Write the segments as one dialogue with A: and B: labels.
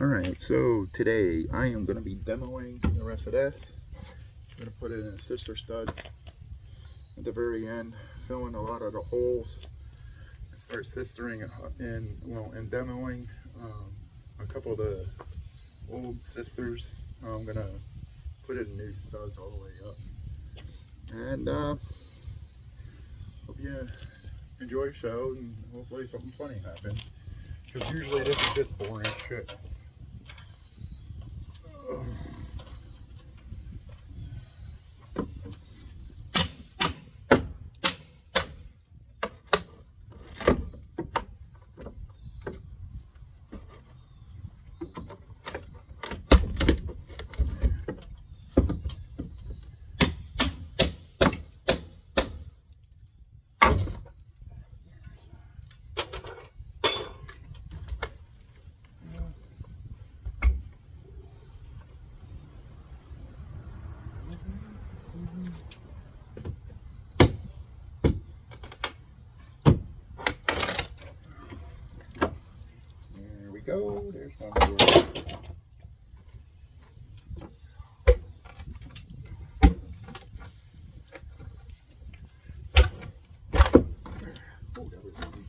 A: Alright, so today I am going to be demoing the rest of this. I'm going to put it in a sister stud at the very end, filling a lot of the holes, and start sistering and demoing a couple of the old sisters. I'm going to put in new studs all the way up. And hope you enjoy the show, and hopefully something funny happens. Because usually this is just boring shit. There we go. There's my board. Oh, that was easy.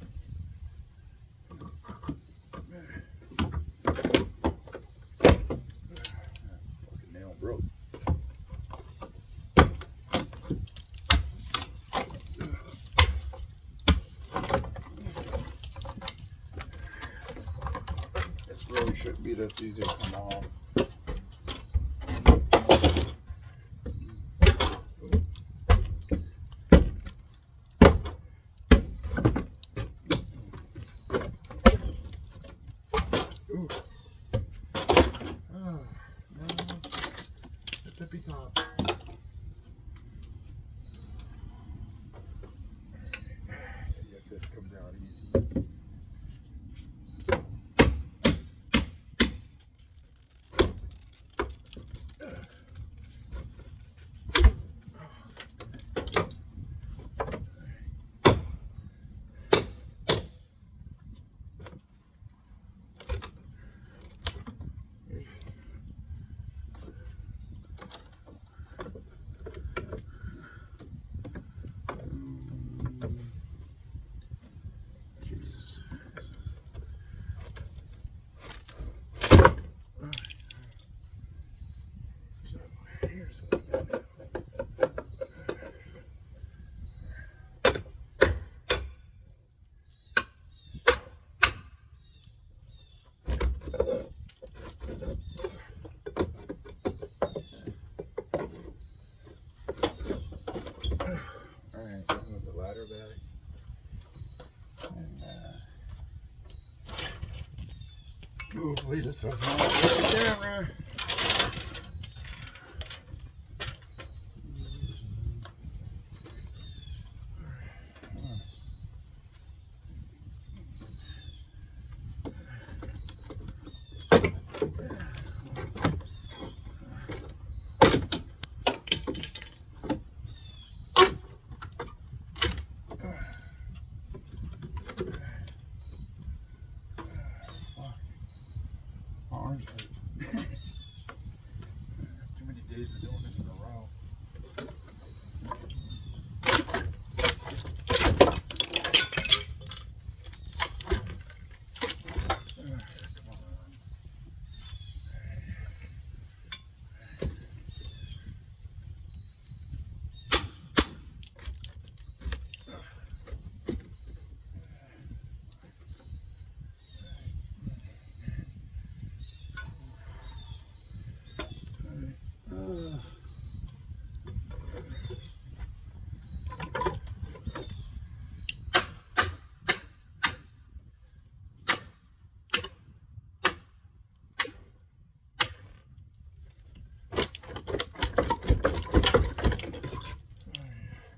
A: Fucking nail broke. This really shouldn't be this easy to come off. Ooh. Oh, no. The tippy top. See if this comes out easy. Jesus. So here's what we got. Alright, I'm with the ladder back. And hopefully this does not hit the camera. Arms hurt. Too many days of doing this in a row.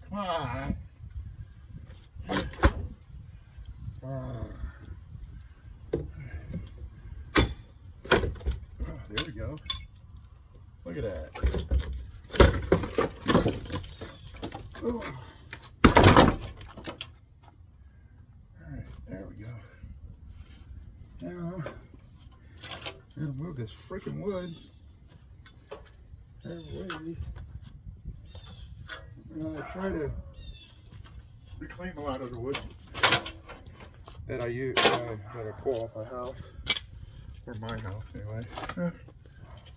A: Come on. Come on. There we go. Look at that. Ooh. Alright, there we go. Now, And move this freaking wood away. I try to reclaim a lot of the wood that I use, that I pull off a house, or my house anyway.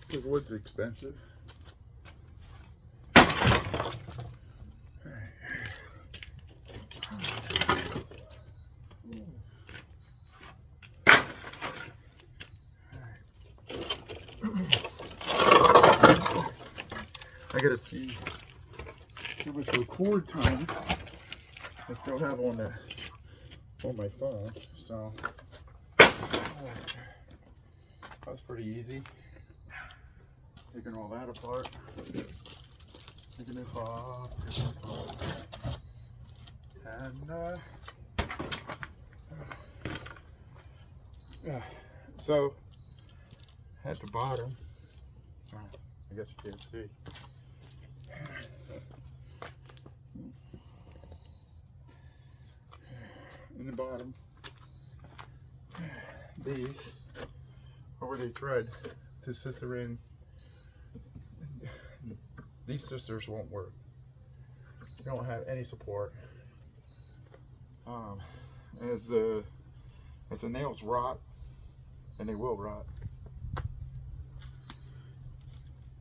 A: Because wood's expensive. I gotta see how much record time I still have on my phone. So that's pretty easy. Taking all that apart, taking this off, and yeah. So at the bottom, I guess you can't see. In the bottom, these are where they thread to sister in. These sisters won't work. They don't have any support. As the nails rot, and they will rot,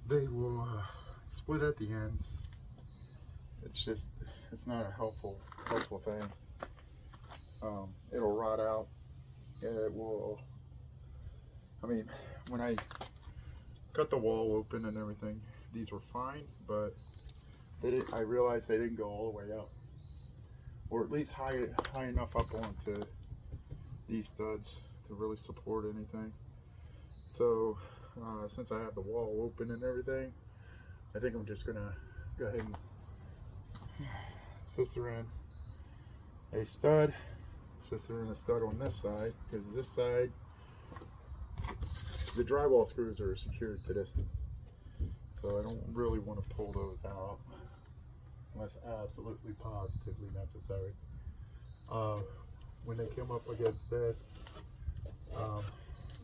A: they will split at the ends. It's not a helpful thing. It'll rot out. It will, I mean, when I cut the wall open and everything, these were fine, but I realized they didn't go all the way up, or at least high enough up onto these studs to really support anything. So since I have the wall open and everything, I think I'm just gonna go ahead and sister in a stud, sister in a stud on this side, because this side, the drywall screws are secured to this, so I don't really want to pull those out unless absolutely positively necessary. When they came up against this,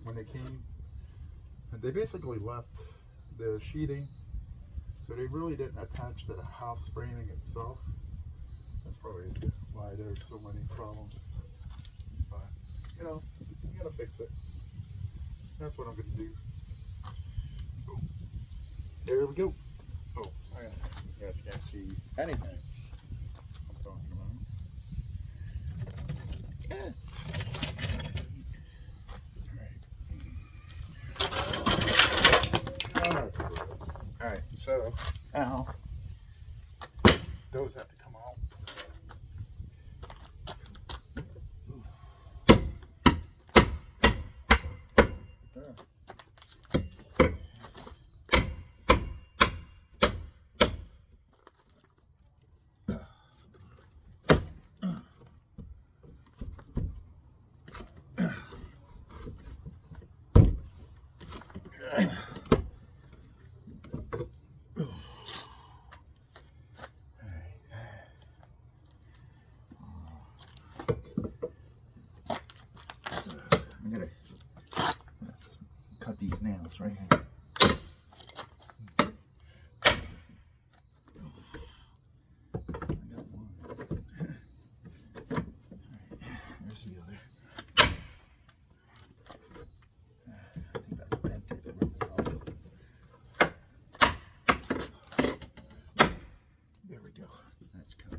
A: when they came, they basically left the sheathing, so they really didn't attach to the house framing itself. That's probably why there's so many problems. But, you know, you gotta fix it. That's what I'm gonna do. Oh, there we go. Oh, you guys can't see anything I'm talking about. Yeah. Alright, so now those have to come out. I'm gonna cut these nails right here. There's the other. I think I bent it really well. There we go. That's cut.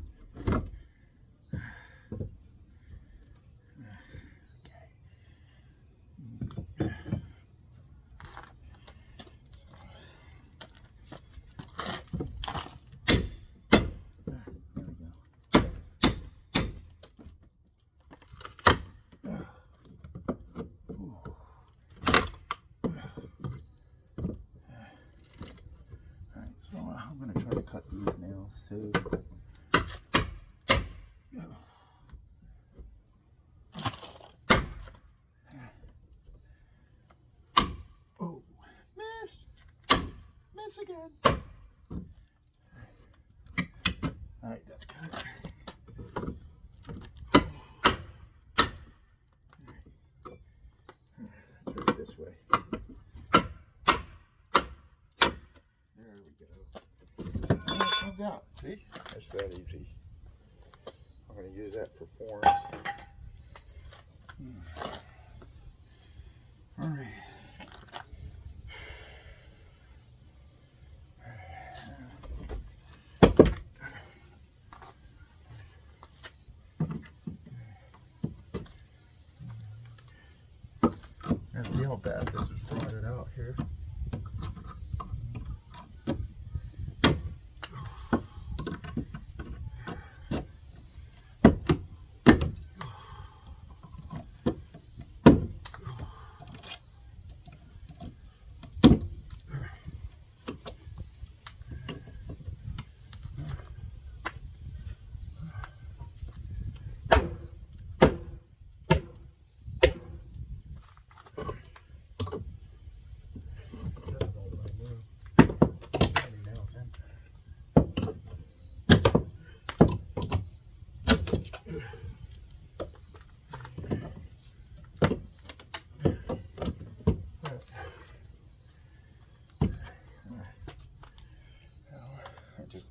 A: So I'm going to try to cut these nails too. Oh, miss again. Alright, that's cut. Turn it this way. out. See? It's that easy. I'm going to use that for forms. All right. Let's see how bad this is rotted out here.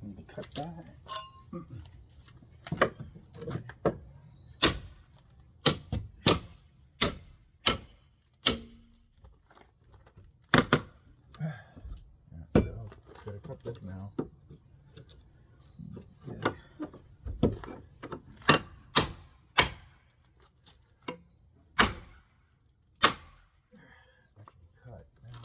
A: Need to cut that. Gotta cut this now. Yeah. Cut now.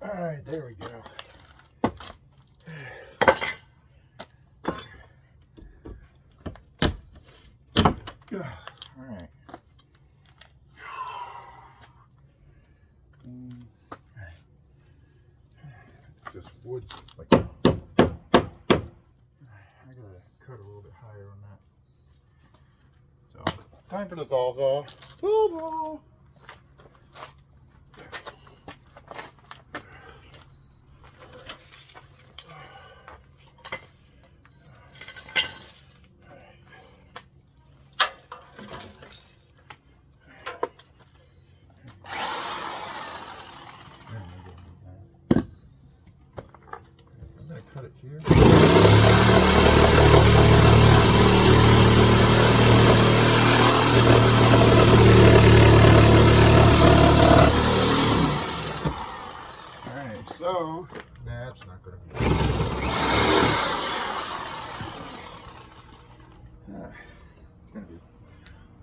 A: Alright, there we go. Alright. This wood's like, I gotta cut a little bit higher on that. So, time for the Sawzall. Sawzall! Cut it here. Alright, so that's not going to be good. It's going to be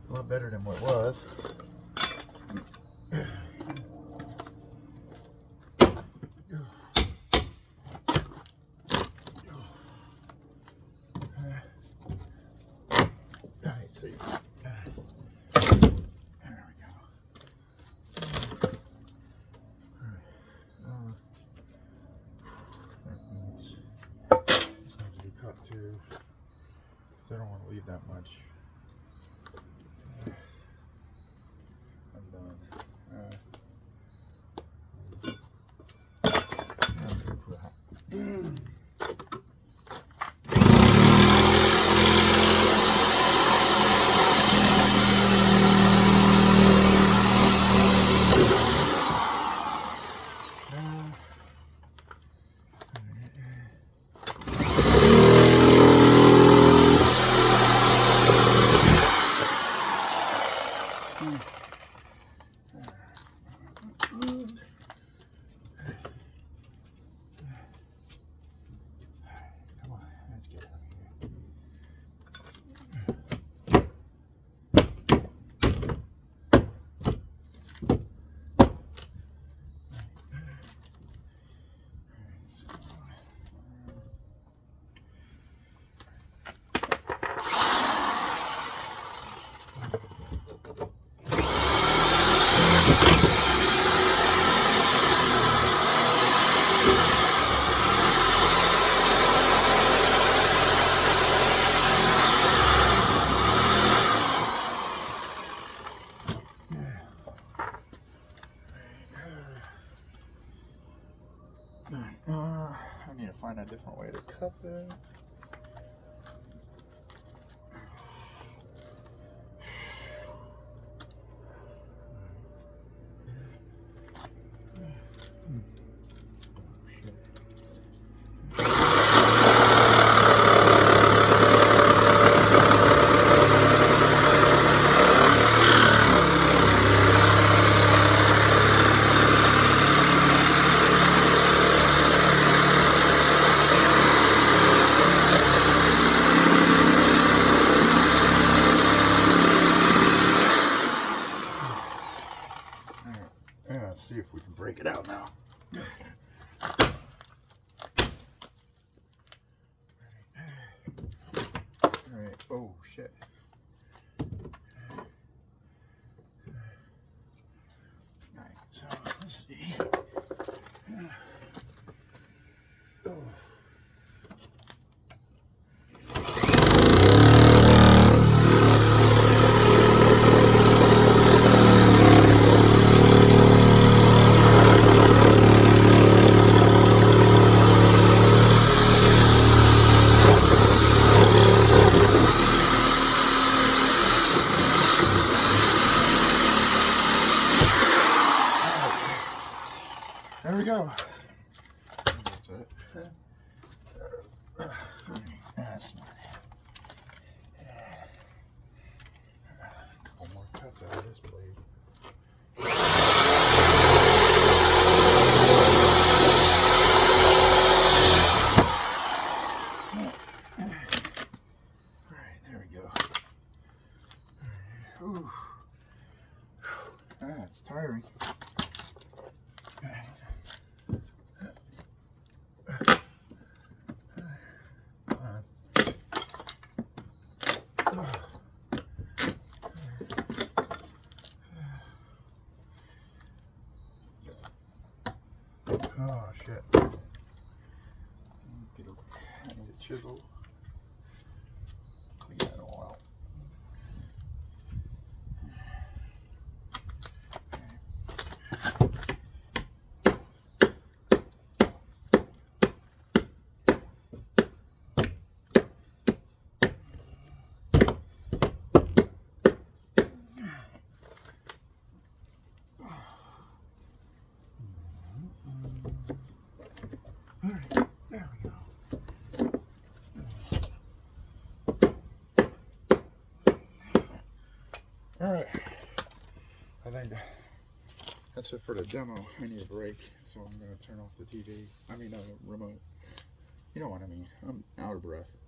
A: a lot better than what it was. So there we go. That needs to be cut too, because I don't want to leave that much. I'm done. cut that. Yeah, let's see if we can break it out now. Alright, oh shit. Alright, so let's see. Oh. There we go. That's it. That's not it. A couple more cuts out of this blade. Alright, there we go. Ooh. That's tiring. Oh shit. I need a chisel. Clean that all out. Alright, there we go. Alright, I think that's it for the demo. I need a break, so I'm going to turn off the TV. I mean, remote. You know what I mean. I'm out of breath.